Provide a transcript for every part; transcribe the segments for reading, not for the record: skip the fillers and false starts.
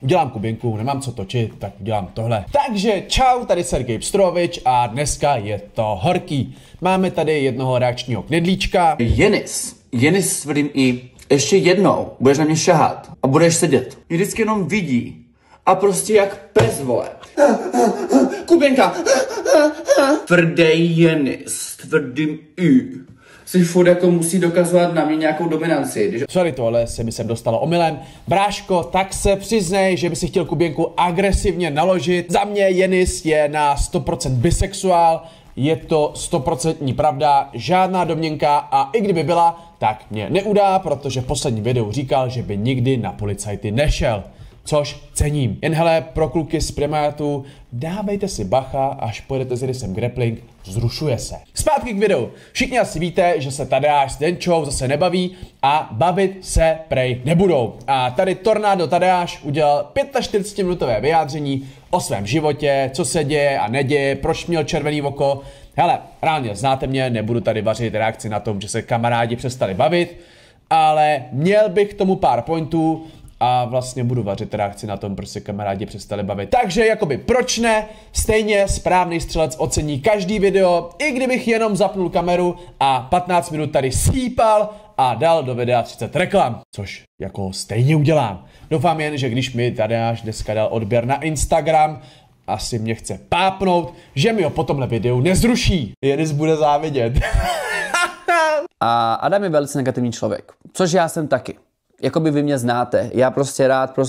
udělám kubinku, nemám co točit, tak udělám tohle. Takže čau, tady Sergej Pstrovič a dneska je to horký. Máme tady jednoho reakčního knedlíčka. Jenis tvrdím i ještě jednou budeš na mě šahat a budeš sedět. Mě vždycky jenom vidí a prostě jak pes, vole. Kubenka. Tvrdej Jenis, tvrdím i. Si furt jako musí dokazovat na mě nějakou dominanci. Sorry, tohle se mi sem dostalo omylem. Bráško, tak se přiznej, že by si chtěl kuběnku agresivně naložit. Za mě Jenis je na 100% bisexuál. Je to 100% pravda, žádná domněnka a i kdyby byla, tak mě neudá, protože v posledním videu říkal, že by nikdy na policajty nešel. Což cením. Jen hele, pro kluky z primátu, dávejte si bacha, až pojedete s Jenisem grappling, zrušuje se. Zpátky k videu. Všichni asi víte, že se Tadeáš s Denčou zase nebaví a bavit se prej nebudou. A tady Tornádo Tadeáš udělal 45minutové vyjádření o svém životě, co se děje a neděje, proč měl červený oko. Hele, reálně znáte mě, nebudu tady vařit reakci na tom, že se kamarádi přestali bavit, ale měl bych k tomu pár pointů, a vlastně budu vařit reakci na tom, proč se kamarádi přestali bavit. Takže jakoby proč ne, stejně správný střelec ocení každý video, i kdybych jenom zapnul kameru a 15 minut tady sýpal a dal do videa 30 reklam, což jako stejně udělám. Doufám jen, že když mi Tadeáš dneska dal odběr na Instagram, asi mě chce pápnout, že mi ho po tomhle videu nezruší. Jenis bude závidět. A Adam je velice negativní člověk, což já jsem taky. Jakoby vy mě znáte, já prostě rád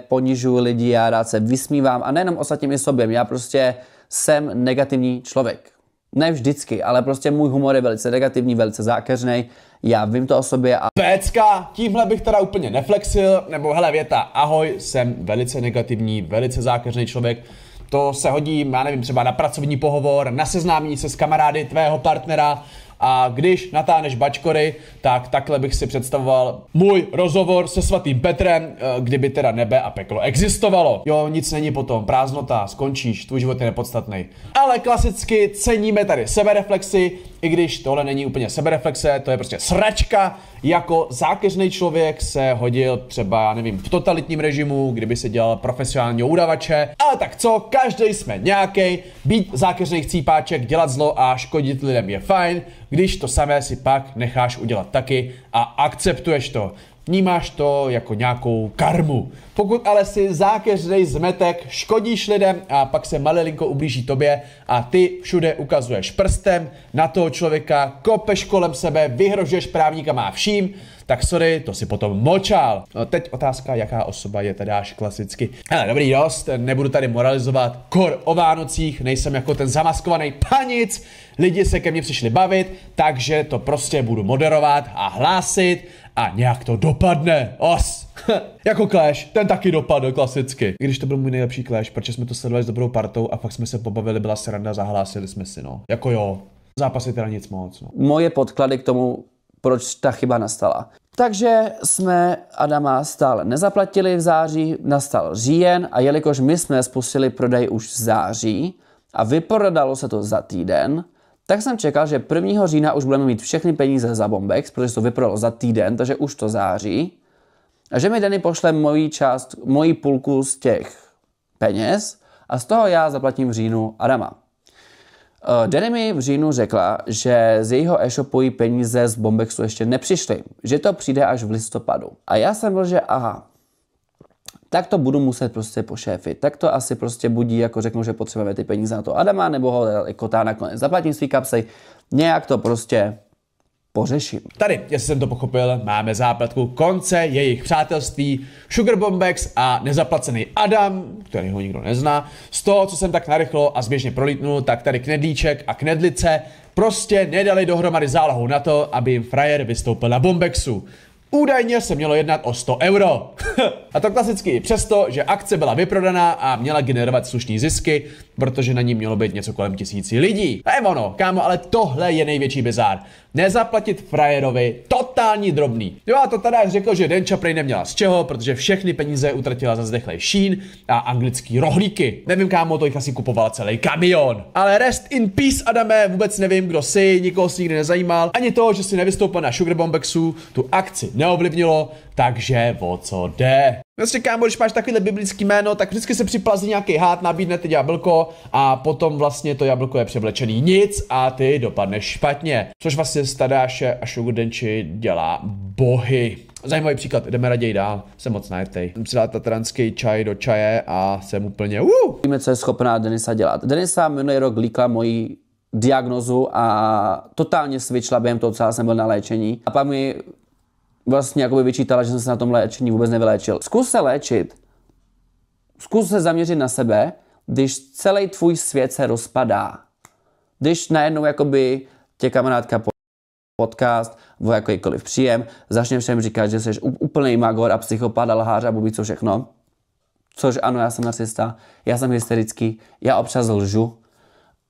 ponižuji lidi, já rád se vysmívám a nejenom ostatním i sobě, já prostě jsem negativní člověk. Ne vždycky, ale prostě můj humor je velice negativní, velice zákeřnej, já vím to o sobě a... Pécka, tímhle bych teda úplně neflexil, nebo hele věta, ahoj, jsem velice negativní, velice zákeřný člověk. To se hodí, já nevím, třeba na pracovní pohovor, na seznámení se s kamarády tvého partnera. A když natáhneš bačkory, tak takhle bych si představoval můj rozhovor se svatým Petrem, kdyby teda nebe a peklo existovalo. Jo, nic není potom, prázdnota, skončíš, tvůj život je nepodstatný. Ale klasicky ceníme tady sebereflexy, i když tohle není úplně sebereflexe, to je prostě sračka. Jako zákeřný člověk se hodil třeba, já nevím, v totalitním režimu, kdyby se dělal profesionálního udavače. Ale tak co, každý jsme nějaký, být zákeřný chcípáček, dělat zlo a škodit lidem je fajn, když to samé si pak necháš udělat taky a akceptuješ to. Vnímáš to jako nějakou karmu. Pokud ale si zákeřnej zmetek, škodíš lidem a pak se malilinko ublíží tobě a ty všude ukazuješ prstem na toho člověka, kopeš kolem sebe, vyhrožuješ právníkama a vším, tak sorry, to si potom močal. No, teď otázka, jaká osoba je Tadeáš klasicky. Hele, dobrý dost, nebudu tady moralizovat, kor o Vánocích, nejsem jako ten zamaskovaný panic, lidi se ke mně přišli bavit, takže to prostě budu moderovat a hlásit a nějak to dopadne. Os! Jako Clash, ten taky dopadl klasicky. I když to byl můj nejlepší Clash, protože jsme to sledovali s dobrou partou a fakt jsme se pobavili, byla sranda, zahlásili jsme si, no. Jako jo. Zápasy teda nic moc, no. Moje podklady k tomu, proč ta chyba nastala. Takže jsme Adama stále nezaplatili v září, nastal říjen a jelikož my jsme spustili prodej už v září a vyprodalo se to za týden, tak jsem čekal, že 1. října už budeme mít všechny peníze za Bombex, protože se to vyprodalo za týden, takže už to září. A že mi Denny pošle moji půlku z těch peněz a z toho já zaplatím v říjnu Adama. Denny mi v říjnu řekla, že z jejího e-shopu jí peníze z Bombexu ještě nepřišly, že to přijde až v listopadu. A já jsem byl, že aha, tak to budu muset prostě pošéfit. Tak to asi prostě budí, jako řeknu, že potřebujeme ty peníze na to Adama, nebo ho jako tá nakonec zaplatím svý kapsej. Nějak to prostě pořeším. Tady, jestli jsem to pochopil, máme zápletku konce jejich přátelství, Sugar Bombex a nezaplacený Adam, který ho nikdo nezná. Z toho, co jsem tak narychlo a zběžně prolítnul, tak tady Knedlíček a Knedlice prostě nedali dohromady zálohu na to, aby jim frajer vystoupil na Bombexu. Údajně se mělo jednat o 100 euro. A to klasicky i přesto, že akce byla vyprodaná a měla generovat slušný zisky, protože na ní mělo být něco kolem 1000 lidí. A je ono, kámo, ale tohle je největší bizár. Nezaplatit frajerovi totální drobný. Jo, a to tady řekl, že Denča prej neměla z čeho, protože všechny peníze utratila za zdechlej Shein a anglický rohlíky. Nevím, kámo, to jich asi kupovala celý kamion. Ale rest in peace, Adame, vůbec nevím, kdo jsi, nikoho si nikdy nezajímal. Ani to, že si nevystoupil na Sugar Bombexu, tu akci neovlivnilo, takže o co jde? Vlastně kámo, když máš takovýhle biblický jméno, tak vždycky se připlazí nějaký hád, nabídne ty jablko a potom vlastně to jablko je převlečený nic a ty dopadneš špatně. Což vlastně Tadeáše a Sugar Denči dělá bohy. Zajímavý příklad, jdeme raději dál, jsem moc najetej. Jsem si dal tatranský čaj do čaje a jsem úplně Víme, co je schopná Denisa dělat. Denisa minulý rok líkla moji diagnozu a totálně switchla během toho, co já jsem byl na léčení. A pak mi vlastně jakoby vyčítala, že jsem se na tom léčení vůbec nevyléčil. Zkus se léčit. Zkus se zaměřit na sebe, když celý tvůj svět se rozpadá. Když najednou jakoby tě kamarádka podcast, o jakýkoliv příjem, začne všem říkat, že jsi úplný magor a psychopat a lhář a bubí co všechno. Což ano, já jsem narcista, já jsem hysterický, já občas lžu,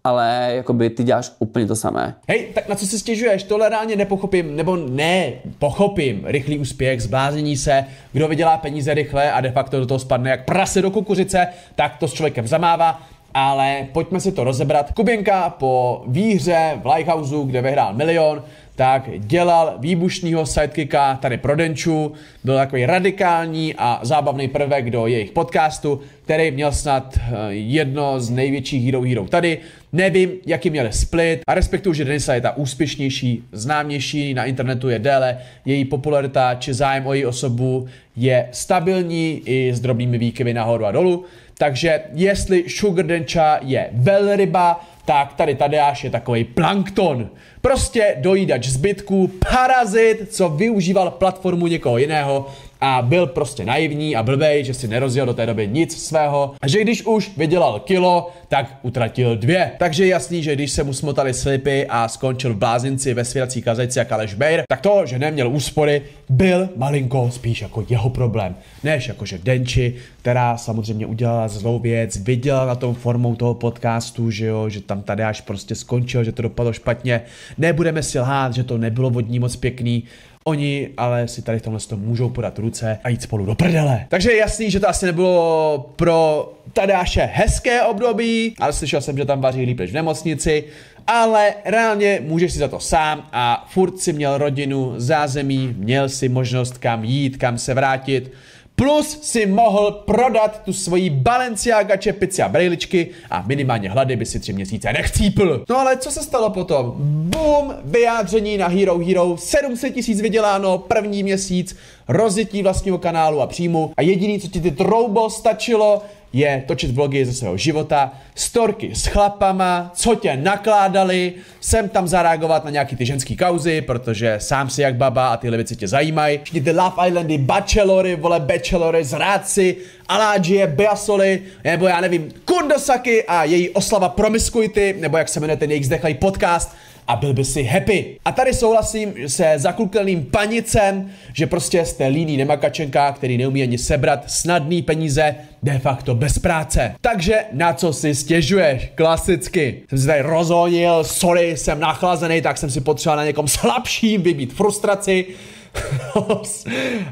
ale jakoby ty děláš úplně to samé. Hej, tak na co si stěžuješ? Tohle reálně nepochopím, nebo ne, pochopím. Rychlý úspěch, zbláznění se, kdo vydělá peníze rychle a de facto do toho spadne jak prase do kukuřice, tak to s člověkem zamává. Ale pojďme si to rozebrat. Kuběnka po výhře v Lighthouseu, kde vyhrál 1 000 000, tak dělal výbušnýho sidekicka tady pro Denču. Byl takový radikální a zábavný prvek do jejich podcastu, který měl snad jedno z největších Hero tady. Nevím, jaký měli split a respektuju, že Denisa je ta úspěšnější, známější, na internetu je déle, její popularita či zájem o její osobu je stabilní i s drobnými výkyvy nahoru a dolů. Takže jestli Sugar Denča je velryba, tak tady Tadeáš je takový plankton. Prostě dojídač zbytků, parazit, co využíval platformu někoho jiného a byl prostě naivní a blbej, že si nerozjel do té doby nic svého. A že když už vydělal kilo, tak utratil 2. Takže je jasný, že když se mu smotaly slipy a skončil v blázinci ve svěrací kazajci jak Aleš Bejr, tak to, že neměl úspory, byl malinko spíš jako jeho problém. Než jakože Denči, která samozřejmě udělala zlou věc, vydělala na tom formou toho podcastu, že jo, že tam Tadeáš prostě skončil, že to dopadlo špatně. Nebudeme si lhát, že to nebylo od ní moc pěkný. Oni ale si tady v tomhle můžou podat ruce a jít spolu do prdele. Takže je jasný, že to asi nebylo pro Tadeáše hezké období, ale slyšel jsem, že tam vaří líp než v nemocnici, ale reálně můžeš si za to sám a furt si měl rodinu, zázemí, měl si možnost kam jít, kam se vrátit. Plus si mohl prodat tu svoji Balenciaga čepici a brejličky a minimálně hlady by si 3 měsíce nechcípl. No ale co se stalo potom? Boom, vyjádření na Hero, 700 000 vyděláno, první měsíc, rozjetí vlastního kanálu a příjmu a jediný, co ti ty troubo stačilo, je točit vlogy ze svého života, storky s chlapama, co tě nakládali, sem tam zareagovat na nějaký ty ženský kauzy, protože sám si jak baba a tyhle věci tě zajímají. Všichni ty Love Islandy, bachelory, zrádci, Aládžie, Beasoli, nebo já nevím, Kundosaki a její oslava promiskuity, nebo jak se jmenuje ten jejich zdechlej podcast, a byl by si happy. A tady souhlasím se zaklukelným panicem, že prostě jste líný nemakačenka, který neumí ani sebrat snadný peníze, de facto bez práce. Takže na co si stěžuješ? Klasicky. Jsem si tady rozhonil, sorry, jsem nachlazený, tak jsem si potřeboval na někom slabším vybít frustraci.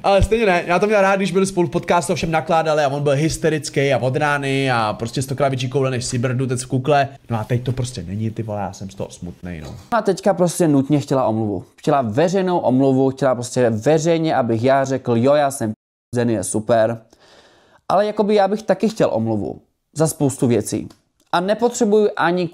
Ale stejně ne, já to měl rád, když byli spolu v podcastu, všem nakládali a on byl hysterický a od rány a prostě 100krát větší koule než Sibrdutec v kukle. No a teď to prostě není, ty vole, já jsem z toho smutnej, no. A teďka prostě nutně chtěla omluvu. Chtěla veřejnou omluvu, chtěla prostě veřejně, abych já řekl, jo, já jsem Zeny je super. Ale jakoby já bych taky chtěl omluvu za spoustu věcí. A nepotřebuju ani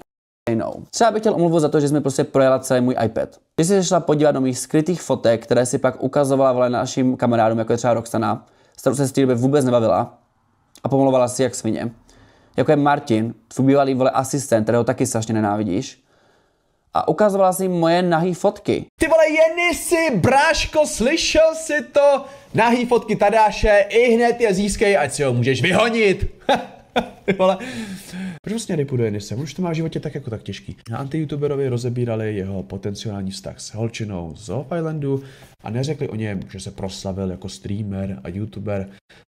jinou. Třeba bych chtěl omluvu za to, že jsme prostě projela celý můj iPad. Když jsi šla podívat do mých skrytých fotek, které si pak ukazovala vole našim kamarádům, jako je třeba Roxana, s kterou se s tím vůbec nebavila a pomlouvala si jak svině. Jako je Martin, tvůj bývalý vole asistent, kterého taky strašně nenávidíš. A ukazovala si moje nahý fotky. Ty vole, Jenisi, bráško, slyšel jsi to? Nahý fotky Tadeáše, i hned je získej, ať si ho můžeš vyhonit. Vole. Proč vlastně nepůjdu Jenise? Už to má v životě tak jako tak těžký. Na anti-youtuberovi rozebírali jeho potenciální vztah s holčinou z Love Islandu a neřekli o něm, že se proslavil jako streamer a youtuber,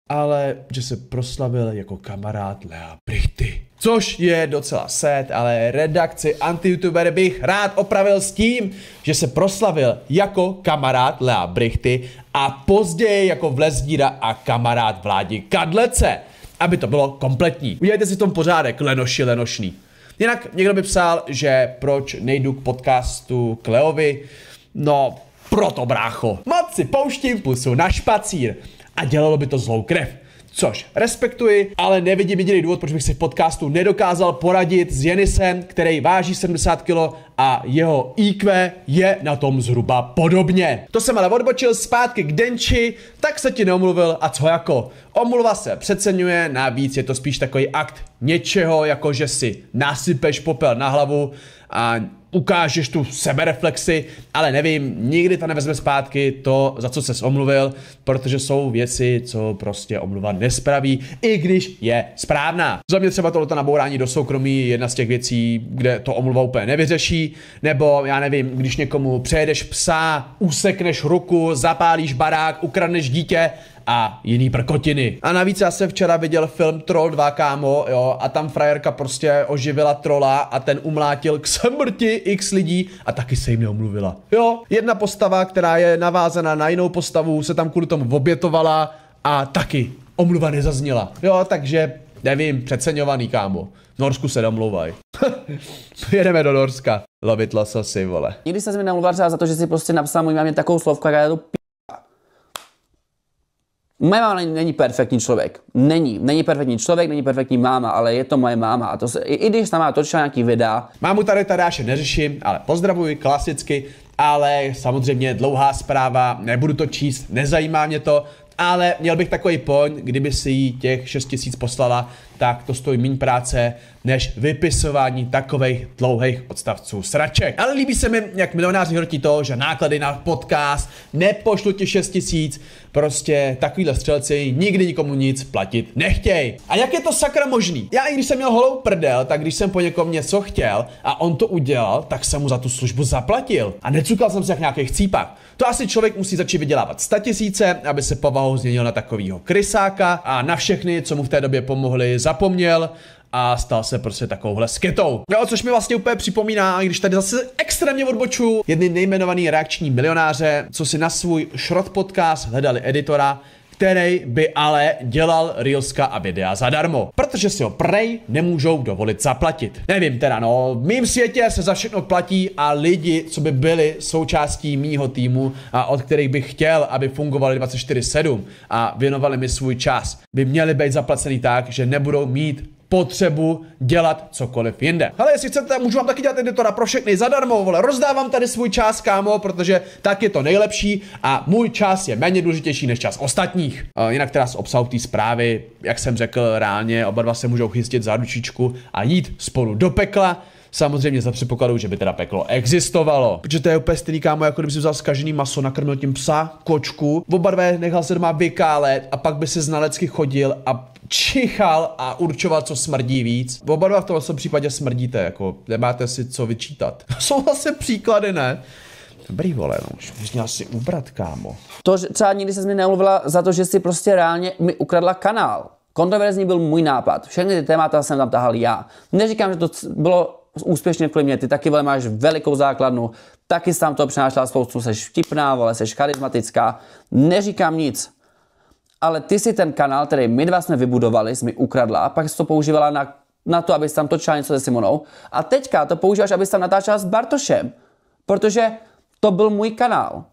ale že se proslavil jako kamarád Lea Brichty. Což je docela sad, ale redakci anti-youtuber bych rád opravil s tím, že se proslavil jako kamarád Lea Brichty a později jako Vlezdíra a kamarád Vládi Kadlece. Aby to bylo kompletní. Udělejte si v tom pořádek, lenošný. Jinak někdo by psal, že proč nejdu k podcastu k Leovi. No, proto brácho. Moc si pouštím pusu na špacír a dělalo by to zlou krev. Což respektuji, ale nevidím jediný důvod, proč bych si v podcastu nedokázal poradit s Jenisem, který váží 70 kg a jeho IQ je na tom zhruba podobně. To jsem ale odbočil zpátky k Denči, tak se ti neomluvil a co jako? Omluva se přeceňuje, navíc je to spíš takový akt něčeho, jako že si nasypeš popel na hlavu a ukážeš tu sebereflexi, ale nevím, nikdy to nevezme zpátky to, za co ses omluvil, protože jsou věci, co prostě omluva nespraví, i když je správná. Za mě třeba tohleto nabourání do soukromí je jedna z těch věcí, kde to omluva úplně nevyřeší, nebo já nevím, když někomu přejedeš psa, usekneš ruku, zapálíš barák, ukradneš dítě a jiný prkotiny. A navíc já jsem včera viděl film Troll 2, kámo, jo, a tam frajerka prostě oživila trola a ten umlátil k smrti x lidí a taky se jim neomluvila. Jo, jedna postava, která je navázaná na jinou postavu, se tam kvůli tomu obětovala a taky omluva nezazněla. Jo, takže nevím, přeceňovaný, kámo. V Norsku se domluvaj. Jedeme do Norska. Lovit lososy, vole. Nikdy se mi neomluval třeba za to, že si prostě napsal můj mámě takovou slovku, jak já to Moje máma není perfektní člověk. Není perfektní člověk, není perfektní máma, ale je to moje máma. A to se, i když tam má točila nějaký videa. Mámu tady Tadáše neřeším, ale pozdravuji klasicky, ale samozřejmě dlouhá zpráva, nebudu to číst, nezajímá mě to, ale měl bych takový point, kdyby si jí těch 6 000 poslala, tak to stojí méně práce, než vypisování takových dlouhých odstavců sraček. Ale líbí se mi, jak milionáři hrotí to, že náklady na podcast nepošlu ti 6 000, prostě takovýhle střelci nikdy nikomu nic platit nechtěj. A jak je to sakra možný? Já i když jsem měl holou prdel, tak když jsem po někom něco chtěl a on to udělal, tak jsem mu za tu službu zaplatil. A necukal jsem se jak nějaký chcípak. To asi člověk musí začít vydělávat 100 000, aby se povahou změnil na takovýho krysáka a na všechny, co mu v té době pomohli, zapomněl a stal se prostě takovouhle sketou. No, což mi vlastně úplně připomíná, když tady zase extrémně odbočuju, jedny nejmenovaný reakční milionáře, co si na svůj šrot podcast hledali editora, který by ale dělal reelska a videa zadarmo, protože si ho prej nemůžou dovolit zaplatit. Nevím teda, no, v mým světě se za všechno platí a lidi, co by byli součástí mýho týmu a od kterých bych chtěl, aby fungovali 24/7 a věnovali mi svůj čas, by měli být zaplacený tak, že nebudou mít potřebu dělat cokoliv jinde. Ale jestli chcete, můžu vám taky dělat editora pro všechny zadarmo, vole, rozdávám tady svůj čas, kámo, protože tak je to nejlepší a můj čas je méně důležitější než čas ostatních. Jinak teda z obsahu té zprávy, jak jsem řekl, reálně oba dva se můžou chystit za ručičku a jít spolu do pekla. Samozřejmě za předpokladu, že by teda peklo existovalo. Protože to je úplně stejný, kámo, jako kdyby si vzal zkažený maso, nakrmil tím psa, kočku, oba dva nechal se doma vykálet a pak by si znalecky chodil a čichal a určoval, co smrdí víc. Oba dva v tomhle případě smrdíte, jako nemáte si co vyčítat. Jsou zase příklady, ne? Dobrý, vole, no, už bys měl si ubrat, kámo. To, že třeba nikdy se mi neomluvila za to, že si prostě reálně mi ukradla kanál. Kontroverzní byl můj nápad. Všechny ty témata jsem tam tahal já. Neříkám, že to bylo úspěšně kvůli mě. Ty taky, vole, máš velikou základnu. Taky jsi tam to přinášela spoustu. Seš vtipná, vole, seš charismatická. Neříkám nic. Ale ty si ten kanál, který my dva jsme vybudovali, jsi mi ukradla, pak jsi to používala na to, abys tam točila něco se Simonou. A teďka to používáš, abys tam natáčela s Bartošem. Protože to byl můj kanál.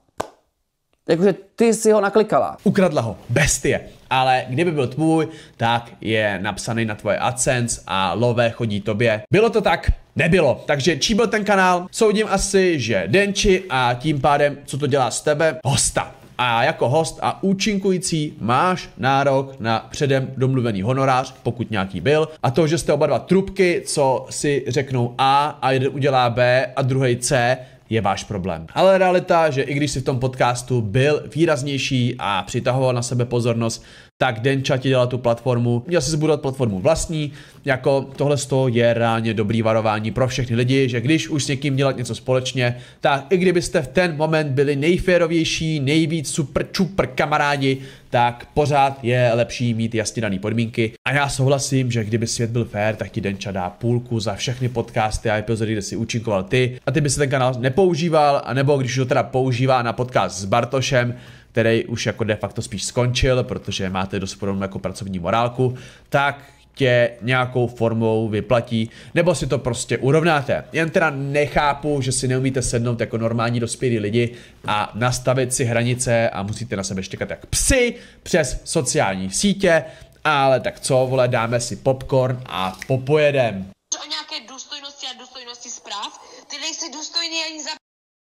Jakože ty si ho naklikala. Ukradla ho, bestie. Ale kdyby byl tvůj, tak je napsaný na tvoje AdSense a lové chodí tobě. Bylo to tak? Nebylo. Takže čí byl ten kanál? Soudím asi, že Denči a tím pádem, co to dělá z tebe? Hosta. A jako host a účinkující máš nárok na předem domluvený honorář, pokud nějaký byl. A to, že jste oba dva trubky, co si řeknou A jeden udělá B a druhý C, je váš problém. Ale realita, že i když si v tom podcastu byl výraznější a přitahoval na sebe pozornost, tak Denča ti dělal tu platformu, měl si zbudovat platformu vlastní, jako tohle je reálně dobrý varování pro všechny lidi, že když už s někým dělat něco společně, tak i kdybyste v ten moment byli nejférovější, nejvíc super čupr kamarádi, tak pořád je lepší mít jasně dané podmínky. A já souhlasím, že kdyby svět byl fér, tak ti Denča dá půlku za všechny podcasty a epizody, kde si účinkoval ty a ty by si ten kanál nepoužíval, anebo když ho teda používá na podcast s Bartošem, který už jako de facto spíš skončil, protože máte dost podobnou jako pracovní morálku, tak tě nějakou formou vyplatí, nebo si to prostě urovnáte. Jen teda nechápu, že si neumíte sednout jako normální dospělí lidi a nastavit si hranice a musíte na sebe štěkat jak psi přes sociální sítě, ale tak co, vole, dáme si popcorn a popojedem. O nějaké důstojnosti a důstojnosti zpráv, ty nejsi důstojný ani za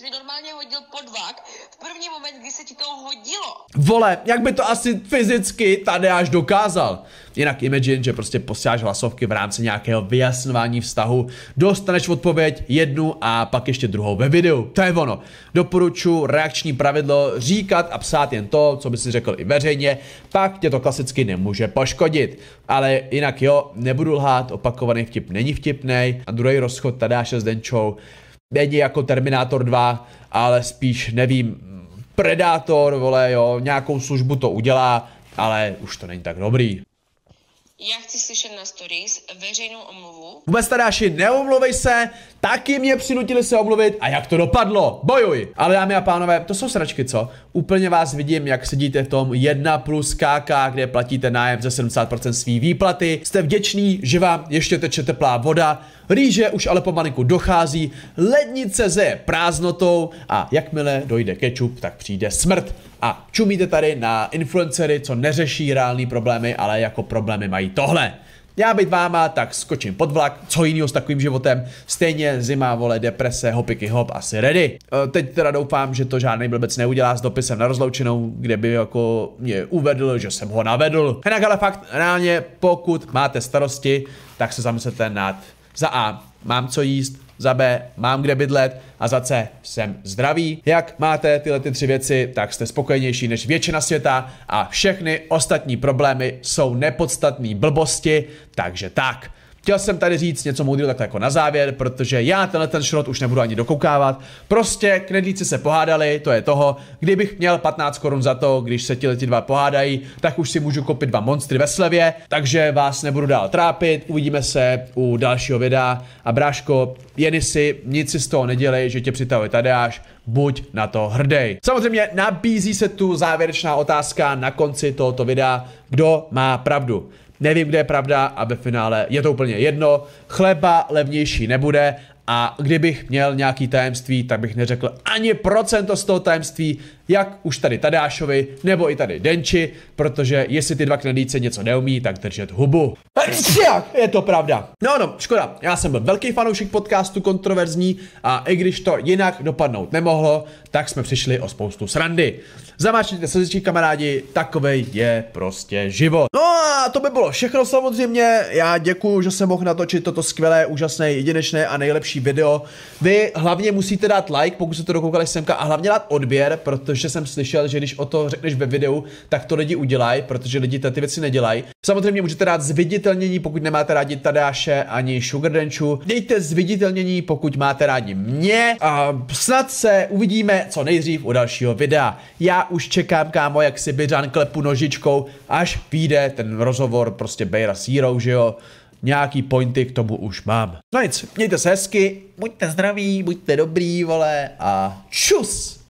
jsi normálně hodil podvak v první moment, kdy se ti to hodilo. Vole, jak by to asi fyzicky Tadeáš dokázal. Jinak imagine, že prostě posíláš hlasovky v rámci nějakého vyjasňování vztahu, dostaneš odpověď jednu a pak ještě druhou ve videu. To je ono. Doporučuji reakční pravidlo říkat a psát jen to, co by si řekl i veřejně, pak tě to klasicky nemůže poškodit. Ale jinak jo, nebudu lhát, opakovaný vtip není vtipnej a druhý rozchod Tadeáše s Denčou není jako Terminátor 2, ale spíš, nevím, Predátor, vole, jo, nějakou službu to udělá, ale už to není tak dobrý. Já chci slyšet na stories veřejnou omluvu. Vůbec, Tadeáši, neomluvej se, taky mě přinutili se omluvit a jak to dopadlo, bojuj. Ale dámy a pánové, to jsou sračky, co? Úplně vás vidím, jak sedíte v tom 1+KK, kde platíte nájem ze 70% svý výplaty. Jste vděční, že vám ještě teče teplá voda, rýže už ale pomalinku dochází, lednice zeje prázdnotou a jakmile dojde kečup, tak přijde smrt. A čumíte tady na influencery, co neřeší reální problémy, ale jako problémy mají tohle. Já být váma, tak skočím pod vlak, co jinýho s takovým životem, stejně zima, vole, deprese, hopiky hop, asi ready. Teď teda doufám, že to žádný blbec neudělá s dopisem na rozloučenou, kde by jako mě uvedl, že jsem ho navedl. Jinak ale fakt, reálně, pokud máte starosti, tak se zamyslete nad za A, mám co jíst, za B, mám kde bydlet a za C, jsem zdravý. Jak máte tyhle ty 3 věci, tak jste spokojenější než většina světa a všechny ostatní problémy jsou nepodstatné blbosti, takže tak. Chtěl jsem tady říct něco moudrého tak jako na závěr, protože já ten šrot už nebudu ani dokoukávat. Prostě knedlíci se pohádali, to je toho, kdybych měl 15 korun za to, když se ti dva pohádají, tak už si můžu koupit 2 monstry ve slevě, takže vás nebudu dál trápit, uvidíme se u dalšího videa a bráško, jen si nic si z toho nedělej, že tě přitahuje Tadeáš, buď na to hrdej. Samozřejmě nabízí se tu závěrečná otázka na konci tohoto videa, kdo má pravdu. Nevím, kde je pravda a ve finále je to úplně jedno. Chleba levnější nebude a kdybych měl nějaký tajemství, tak bych neřekl ani procento z toho tajemství, jak už tady Tadeášovi nebo i tady Denči, protože jestli ty 2 knedlíci něco neumí, tak držet hubu. Je to pravda. No, škoda. Já jsem byl velký fanoušek podcastu Kontroverzní a i když to jinak dopadnout nemohlo, tak jsme přišli o spoustu srandy. Zamáčkněte slzičky, kamarádi, takovej je prostě život. No a to by bylo všechno samozřejmě. Já děkuju, že jsem mohl natočit toto skvělé, úžasné, jedinečné a nejlepší video. Vy hlavně musíte dát like, pokud jste to dokoukali semka, a hlavně dát odběr, protože jsem slyšel, že když o to řekneš ve videu, tak to lidi udělají, protože lidi ty věci nedělají. Samozřejmě můžete dát zviditelnění, pokud nemáte rádi Tadeáše ani Sugar Denču. Dejte zviditelnění, pokud máte rádi mě. A snad se uvidíme co nejdřív u dalšího videa. Já už čekám, kámo, jak si Byřan klepu nožičkou, až vyjde ten rozhovor prostě Bejra s Jírou, že jo. Nějaký pointy k tomu už mám. No nic, mějte se hezky, buďte zdraví, buďte dobrý, vole, a čus!